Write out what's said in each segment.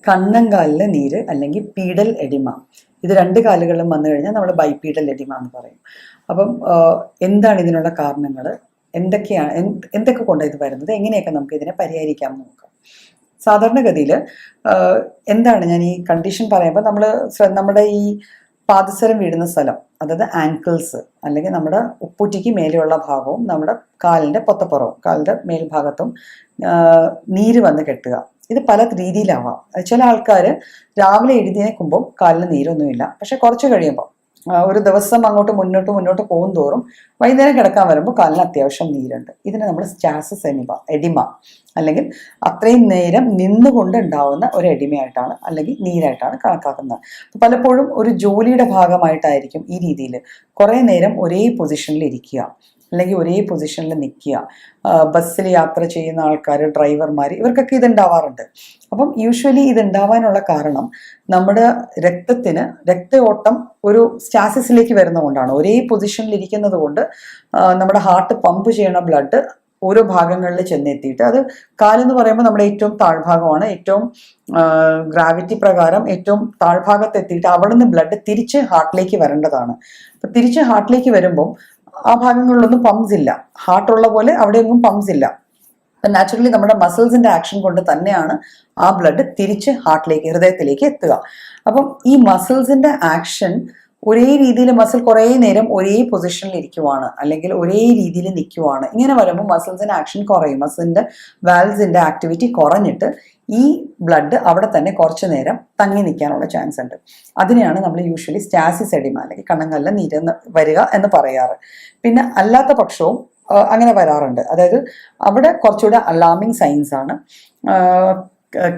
കണ്ണങ്കാലിലെ നീര് അല്ലെങ്കിൽ പീഡൽ എഡിമ. ഇത് രണ്ട് കാലുകളിലും വന്നു കഴിഞ്ഞാൽ നമ്മൾ ബൈപീഡൽ എഡിമ എന്ന് പറയും. അപ്പം എന്താണ് ഇതിനുള്ള കാരണങ്ങൾ, എന്തൊക്കെ കൊണ്ടാണ് ഇത് വരുന്നത്, എങ്ങനെയൊക്കെ നമുക്ക് ഇതിനെ പരിഹരിക്കാം എന്ന് നോക്കാം. സാധാരണഗതിയിൽ എന്താണ് ഞാൻ ഈ കണ്ടീഷൻ പറയുമ്പോൾ നമ്മുടെ ഈ പാദസരം വീഴുന്ന സ്ഥലം, അതായത് ആങ്കിൾസ് അല്ലെങ്കിൽ നമ്മുടെ ഉപ്പൂറ്റിക്ക് മേലെയുള്ള ഭാഗവും നമ്മുടെ കാലിൻ്റെ പൊത്തപ്പുറവും കാലിൻ്റെ മേൽഭാഗത്തും നീര് വന്ന് കെട്ടുക. ഇത് പല രീതിയിലാവാം. ചില ആൾക്കാർ രാവിലെ എഴുന്നേൽക്കുമ്പോൾ കാലിന് നീരൊന്നുമില്ല, പക്ഷെ കുറച്ച് കഴിയുമ്പോൾ ഒരു ദിവസം അങ്ങോട്ട് മുന്നോട്ട് പോകും തോറും വൈകുന്നേരം കിടക്കാൻ വരുമ്പോൾ കാലിന് അത്യാവശ്യം നീരുണ്ട്. ഇതിനെ നമ്മൾ സ്റ്റാസിസ് എഡിമ അല്ലെങ്കിൽ അത്രയും നേരം നിന്നുകൊണ്ട് ഉണ്ടാവുന്ന ഒരു എഡിമയായിട്ടാണ് അല്ലെങ്കിൽ നീരായിട്ടാണ് കണക്കാക്കുന്നത്. പലപ്പോഴും ഒരു ജോലിയുടെ ഭാഗമായിട്ടായിരിക്കും ഈ രീതിയിൽ കുറേ നേരം ഒരേ പൊസിഷനിൽ ഇരിക്കുക അല്ലെങ്കിൽ ഒരേ പൊസിഷനിൽ നിൽക്കുക. ബസ്സിൽ യാത്ര ചെയ്യുന്ന ആൾക്കാർ, ഡ്രൈവർമാർ, ഇവർക്കൊക്കെ ഇതുണ്ടാവാറുണ്ട്. അപ്പം യൂഷ്വലി ഇതുണ്ടാവാനുള്ള കാരണം നമ്മുടെ രക്തയോട്ടം ഒരു സ്റ്റാസിസിലേക്ക് വരുന്നതുകൊണ്ടാണ്. ഒരേ പൊസിഷനിൽ ഇരിക്കുന്നത് കൊണ്ട് നമ്മുടെ ഹാർട്ട് പമ്പ് ചെയ്യണ ബ്ലഡ് ഓരോ ഭാഗങ്ങളിൽ ചെന്നെത്തിയിട്ട്, അത് കാലെന്ന് പറയുമ്പോൾ നമ്മുടെ ഏറ്റവും താഴ്ഭാഗമാണ്, ഏറ്റവും ഗ്രാവിറ്റി പ്രകാരം ഏറ്റവും താഴ്ഭാഗത്ത് എത്തിയിട്ട് അവിടെ നിന്ന് ബ്ലഡ് തിരിച്ച് ഹാർട്ടിലേക്ക് വരേണ്ടതാണ്. അപ്പം തിരിച്ച് ഹാർട്ടിലേക്ക് വരുമ്പം ആ ഭാഗങ്ങളിലൊന്നും പമ്പ്സ് ഇല്ല. ഹാർട്ടുള്ള പോലെ അവിടെയൊന്നും പമ്പ്സ് ഇല്ല. നാച്ചുറലി നമ്മുടെ മസിൽസിന്റെ ആക്ഷൻ കൊണ്ട് തന്നെയാണ് ആ ബ്ലഡ് തിരിച്ച് ഹൃദയത്തിലേക്ക് എത്തുക. അപ്പം ഈ മസിൽസിന്റെ ആക്ഷൻ ഒരേ രീതിയിൽ, മസിൽ കുറേ നേരം ഒരേ പൊസിഷനിൽ ഇരിക്കുവാണ് അല്ലെങ്കിൽ ഒരേ രീതിയിൽ നിൽക്കുവാണ്. ഇങ്ങനെ വരുമ്പോൾ മസിൽസിന്റെ ആക്ഷൻ കുറയും, മസിലിന്റെ വാൽവ്സിന്റെ ആക്ടിവിറ്റി കുറഞ്ഞിട്ട് ഈ ബ്ലഡ് അവിടെ തന്നെ കുറച്ചു നേരം തങ്ങി നിൽക്കാനുള്ള ചാൻസ് ഉണ്ട്. അതിനെയാണ് നമ്മൾ യൂഷ്വലി സ്റ്റാസിസ് എഡിമ അല്ലെങ്കിൽ കണ്ണങ്കല്ലിൽ നീര് വരിക എന്ന് പറയാറ്. പിന്നെ അല്ലാത്ത പക്ഷവും അങ്ങനെ വരാറുണ്ട്. അതായത് അവിടെ കുറച്ചുകൂടെ അലാമിങ് സൈൻസ് ആണ്.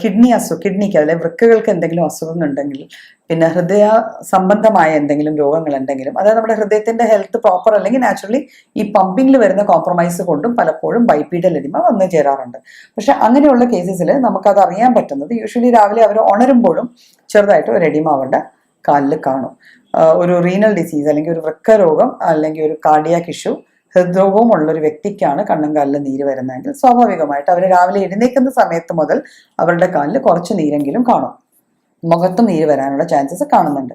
കിഡ്നിക്ക് അല്ലെ വൃക്കകൾക്ക് എന്തെങ്കിലും അസുഖം ഉണ്ടെങ്കിൽ, പിന്നെ ഹൃദയ സംബന്ധമായ എന്തെങ്കിലും രോഗങ്ങൾ ഉണ്ടെങ്കിലും, അതായത് നമ്മുടെ ഹൃദയത്തിന്റെ ഹെൽത്ത് പ്രോപ്പർ അല്ലെങ്കിൽ നാച്ചുറലി ഈ പമ്പിങ്ങിൽ വരുന്ന കോംപ്രമൈസ് കൊണ്ടും പലപ്പോഴും ബൈപീഡൽ എഡിമ വന്നു ചേരാറുണ്ട്. പക്ഷെ അങ്ങനെയുള്ള കേസസിൽ നമുക്കത് അറിയാൻ പറ്റുന്നത് യൂഷ്വലി രാവിലെ അവർ ഉണരുമ്പോഴും ചെറുതായിട്ട് ഒരു എഡിമ അവരുടെ കാലിൽ കാണും. ഒരു റീനൽ ഡിസീസ് അല്ലെങ്കിൽ ഒരു വൃക്കരോഗം അല്ലെങ്കിൽ ഒരു കാർഡിയാക് ഇഷ്യൂ, ഹൃദ്രോഗവും ഉള്ളൊരു വ്യക്തിക്കാണ് കണ്ണങ്കാലിൽ നീര് വരുന്നതെങ്കിൽ സ്വാഭാവികമായിട്ട് അവർ രാവിലെ എഴുന്നേൽക്കുന്ന സമയത്ത് മുതൽ അവരുടെ കാലിൽ കുറച്ച് നീരെങ്കിലും കാണും. മുഖത്തും നീര് വരാനുള്ള ചാൻസസ് കാണുന്നുണ്ട്.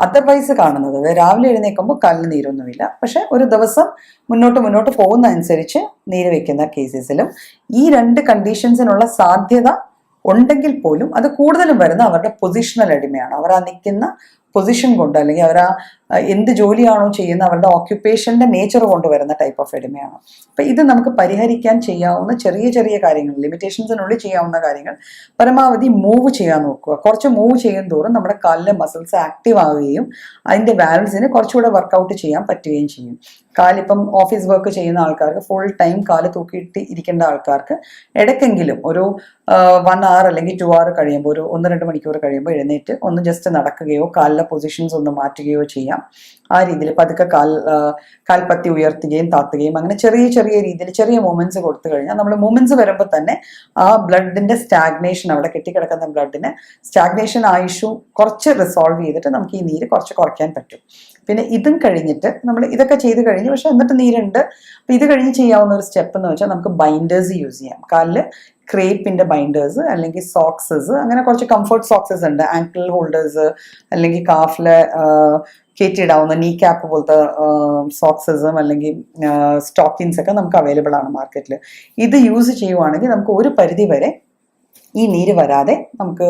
അതർവൈസ് കാണുന്നത് രാവിലെ എഴുന്നേൽക്കുമ്പോൾ കാലിന് നീരൊന്നുമില്ല, പക്ഷെ ഒരു ദിവസം മുന്നോട്ട് പോകുന്ന അനുസരിച്ച് നീര് വെക്കുന്ന കേസസിലും ഈ രണ്ട് കണ്ടീഷൻസിനുള്ള സാധ്യത ഉണ്ടെങ്കിൽ പോലും അത് കൂടുതലും വരുന്ന അവരുടെ പൊസിഷണൽ എഡിമയാണ്. അവർ ആ നിൽക്കുന്ന പൊസിഷൻ കൊണ്ട് അല്ലെങ്കിൽ അവർ എന്ത് ജോലിയാണോ ചെയ്യുന്നത് അവരുടെ ഓക്യുപ്പേഷന്റെ നേച്ചർ കൊണ്ട് വരുന്ന ടൈപ്പ് ഓഫ് എഡിമയാണ്. അപ്പം ഇത് നമുക്ക് പരിഹരിക്കാൻ ചെയ്യാവുന്ന ചെറിയ കാര്യങ്ങൾ, ലിമിറ്റേഷൻസിനുള്ളിൽ ചെയ്യാവുന്ന കാര്യങ്ങൾ പരമാവധി മൂവ് ചെയ്യാൻ നോക്കുക. കുറച്ച് മൂവ് ചെയ്യും തോറും നമ്മുടെ കാലിലെ മസിൽസ് ആക്റ്റീവ് ആവുകയും അതിൻ്റെ വാൽവ്സിന് കുറച്ചുകൂടെ വർക്കൗട്ട് ചെയ്യാൻ പറ്റുകയും ചെയ്യും. കാലിപ്പം ഓഫീസ് വർക്ക് ചെയ്യുന്ന ആൾക്കാർക്ക്, ഫുൾ ടൈം കാല് തൂക്കിയിട്ട് ഇരിക്കേണ്ട ആൾക്കാർക്ക് ഇടയ്ക്കെങ്കിലും ഒരു 1 hour അല്ലെങ്കിൽ 2 hour കഴിയുമ്പോൾ, ഒരു 1-2 മണിക്കൂർ കഴിയുമ്പോൾ എഴുന്നേറ്റ് ഒന്ന് ജസ്റ്റ് നടക്കുകയോ കാലിലെ പൊസിഷൻസ് ഒന്ന് മാറ്റുകയോ ചെയ്യാം. ആ രീതിയിൽ പതുക്കെ കാൽപ്പത്തി ഉയർത്തുകയും താത്തുകയും അങ്ങനെ ചെറിയ രീതിയിൽ ചെറിയ മൂവ്മെന്റ്സ് കൊടുത്തു കഴിഞ്ഞാൽ, നമ്മൾ മൂവ്മെന്റ്സ് വരുമ്പോൾ തന്നെ ആ ബ്ലഡിന്റെ സ്റ്റാഗ്നേഷൻ, അവിടെ കെട്ടിക്കിടക്കുന്ന ബ്ലഡിന് സ്റ്റാഗ്നേഷൻ ഇഷ്യൂ കുറച്ച് റിസോൾവ് ചെയ്തിട്ട് നമുക്ക് ഈ നീര് കുറച്ച് കുറയ്ക്കാൻ പറ്റും. പിന്നെ ഇതും കഴിഞ്ഞിട്ട് നമ്മൾ ഇതൊക്കെ ചെയ്ത് കഴിഞ്ഞ് പക്ഷെ എന്നിട്ട് നീരുണ്ട്. അപ്പം ഇത് കഴിഞ്ഞ് ചെയ്യാവുന്ന ഒരു സ്റ്റെപ്പ് എന്ന് വെച്ചാൽ നമുക്ക് ബൈൻഡേഴ്സ് യൂസ് ചെയ്യാം. കാലിൽ ക്രേപ്പിന്റെ ബൈൻഡേഴ്സ് അല്ലെങ്കിൽ സോക്സസ്, അങ്ങനെ കുറച്ച് കംഫർട്ട് സോക്സസ് ഉണ്ട്. ആങ്കിൾ ഹോൾഡേഴ്സ് അല്ലെങ്കിൽ കാഫിലെ കയറ്റിയിടാവുന്ന നീ ക്യാപ്പ് പോലത്തെ സോക്സസും അല്ലെങ്കിൽ സ്റ്റോക്കിൻസ് ഒക്കെ നമുക്ക് അവൈലബിൾ ആണ് മാർക്കറ്റിൽ. ഇത് യൂസ് ചെയ്യുവാണെങ്കിൽ നമുക്ക് ഒരു പരിധി വരെ ഈ നീര് വരാതെ നമുക്ക്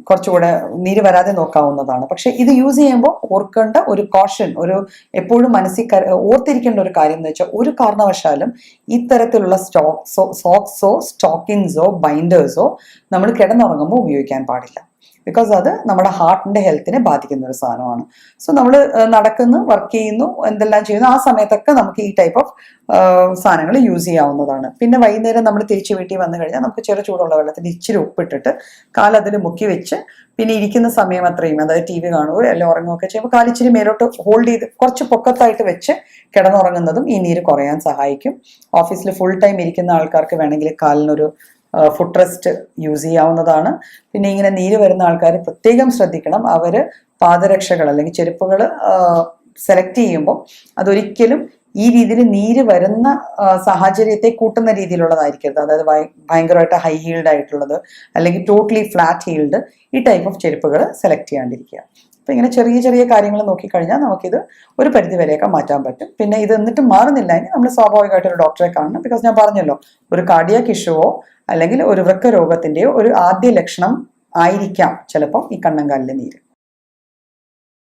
കുറച്ചുകൂടെ നീര് വരാതെ നോക്കാവുന്നതാണ്. പക്ഷെ ഇത് യൂസ് ചെയ്യുമ്പോൾ ഓർക്കേണ്ട ഒരു കോഷൻ, ഒരു എപ്പോഴും മനസ്സിൽ ഓർത്തിരിക്കേണ്ട ഒരു കാര്യം എന്ന് വെച്ചാൽ, ഒരു കാരണവശാലും ഇത്തരത്തിലുള്ള സോക്സോ സ്റ്റോക്കിൻസോ ബൈൻഡേഴ്സോ നമ്മൾ കിടന്നുറങ്ങുമ്പോൾ ഉപയോഗിക്കാൻ പാടില്ല. ബിക്കോസ് അത് നമ്മുടെ ഹാർട്ടിന്റെ ഹെൽത്തിനെ ബാധിക്കുന്ന ഒരു സാധനമാണ്. സോ നമ്മൾ നടക്കുന്നു, വർക്ക് ചെയ്യുന്നു, എന്തെല്ലാം ചെയ്യുന്നു, ആ സമയത്തൊക്കെ നമുക്ക് ഈ ടൈപ്പ് ഓഫ് സാധനങ്ങൾ യൂസ് ചെയ്യാവുന്നതാണ്. പിന്നെ വൈകുന്നേരം നമ്മൾ തിരിച്ചു വീട്ടിൽ വന്നു കഴിഞ്ഞാൽ നമുക്ക് ചെറു ചൂടുള്ള വെള്ളത്തിൽ ഇച്ചിരി ഉപ്പിട്ടിട്ട് കാലതിൽ മുക്കി വെച്ച് പിന്നെ ഇരിക്കുന്ന സമയം അത്രയും, അതായത് TV കാണുകയോ അല്ലെങ്കിൽ ഉറങ്ങുകയൊക്കെ ചെയ്യുമ്പോൾ കാലിച്ചിരി മേലോട്ട് ഹോൾഡ് ചെയ്ത് കുറച്ച് പൊക്കത്തായിട്ട് വെച്ച് കിടന്നുറങ്ങുന്നതും ഈ നീര് കുറയാൻ സഹായിക്കും. ഓഫീസിൽ ഫുൾ ടൈം ഇരിക്കുന്ന ആൾക്കാർക്ക് വേണമെങ്കിൽ കാലിനൊരു ഫുഡ് റെസ്റ്റ് യൂസ് ചെയ്യാവുന്നതാണ്. പിന്നെ ഇങ്ങനെ നീര് വരുന്ന ആൾക്കാർ പ്രത്യേകം ശ്രദ്ധിക്കണം. അവർ പാദരക്ഷകൾ അല്ലെങ്കിൽ ചെരുപ്പുകൾ സെലക്ട് ചെയ്യുമ്പോൾ അതൊരിക്കലും ഈ രീതിയിൽ നീര് വരുന്ന സാഹചര്യത്തെ കൂട്ടുന്ന രീതിയിലുള്ളതായിരിക്കരുത്. അതായത് ഭയങ്കരമായിട്ട് ഹൈ ഹീൽഡ് ആയിട്ടുള്ളത് അല്ലെങ്കിൽ ടോട്ടലി ഫ്ലാറ്റ് ഹീൽഡ്, ഈ ടൈപ്പ് ഓഫ് ചെരുപ്പുകൾ സെലക്ട് ചെയ്യാണ്ടിരിക്കുക. അപ്പം ഇങ്ങനെ ചെറിയ ചെറിയ കാര്യങ്ങൾ നോക്കിക്കഴിഞ്ഞാൽ നമുക്കിത് ഒരു പരിധി വരെയൊക്കെ മാറ്റാൻ പറ്റും. പിന്നെ ഇത് എന്നിട്ട് മാറുന്നില്ല എങ്കിൽ നമ്മൾ സ്വാഭാവികമായിട്ട് ഒരു ഡോക്ടറെ കാണണം. ബിക്കോസ് ഞാൻ പറഞ്ഞല്ലോ, ഒരു കാർഡിയാക് ഇഷ്യൂവോ അല്ലെങ്കിൽ ഒരു വൃക്ക രോഗത്തിൻ്റെയോ ഒരു ആദ്യ ലക്ഷണം ആയിരിക്കാം ചിലപ്പം ഈ കണ്ണങ്കാലിലെ നീര്.